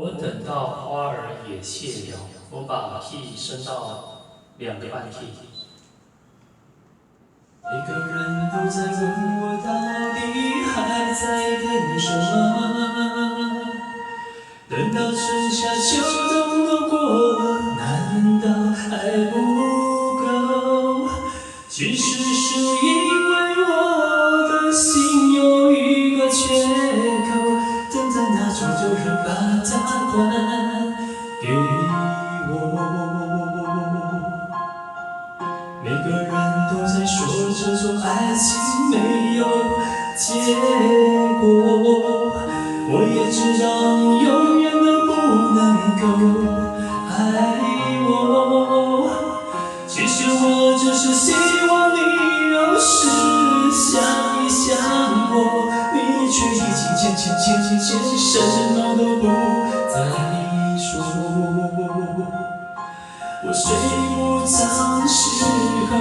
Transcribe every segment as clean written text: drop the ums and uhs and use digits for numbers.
我等到花儿也谢了，我把 key 升到2个半 key。每个人都在问我，到底还在等什么？等到春夏秋冬都过了，难道还不够？其实是因为我的心有一个缺口，等待那终究人把它还给我。每个人都在说这种爱情没有结果，我也知道你永远都不能够爱我。其实我只是希望你有时想一想我，你却已经渐什么都不再说。我睡不着的时候，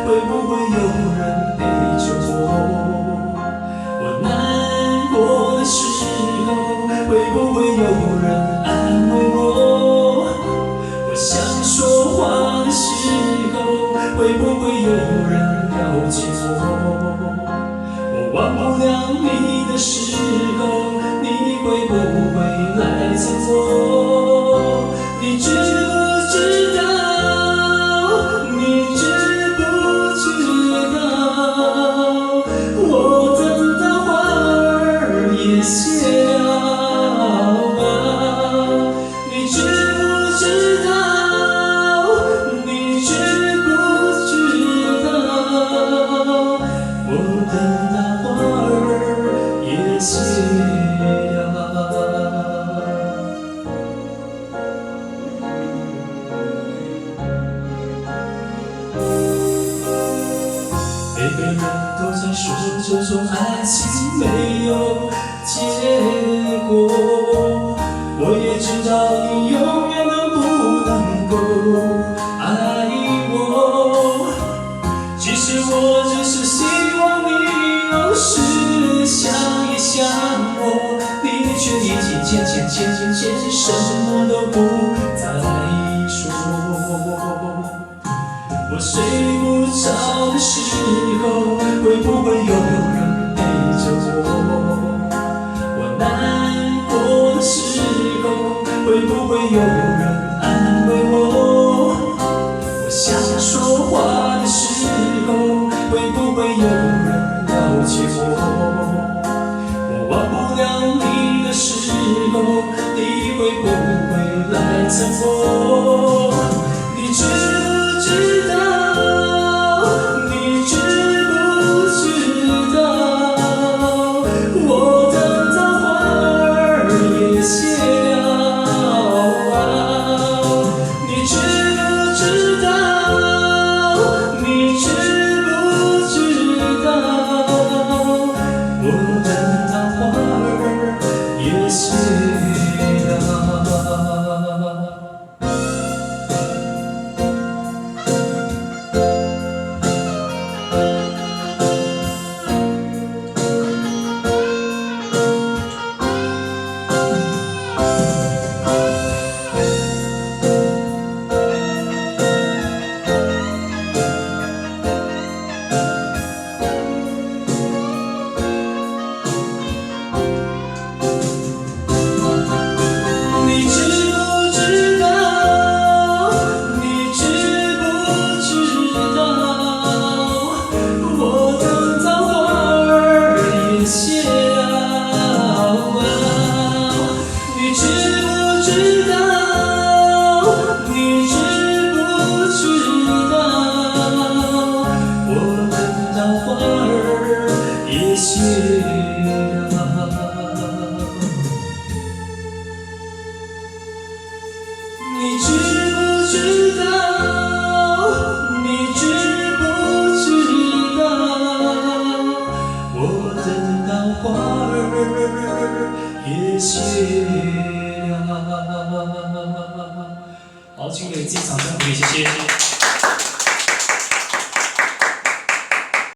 会不会有人陪着我？我难过的时候，会不会有人安慰我？我想说话的时候，会不会有人了解我？我忘不了你的时候，你会不会来见我？你知不知道？我等到花儿也谢了，你知不知道？你知不知道？我等到花儿也谢了。每个人都在说这种爱情没有结果，我也知道你永远都不能够爱我。其实我只是希望你有时想一想我，你却已经渐什么都不再说。我睡不着的时候，会不会有人陪着我？我难过的时候，会不会有人安慰我？我想说话的时候，会不会有人了解我？我忘不了你的时候，你会不会来疼我？你知不知道？你知不知道？你知不知道？我等到花儿也谢了。好，请给自己掌声鼓励，谢谢。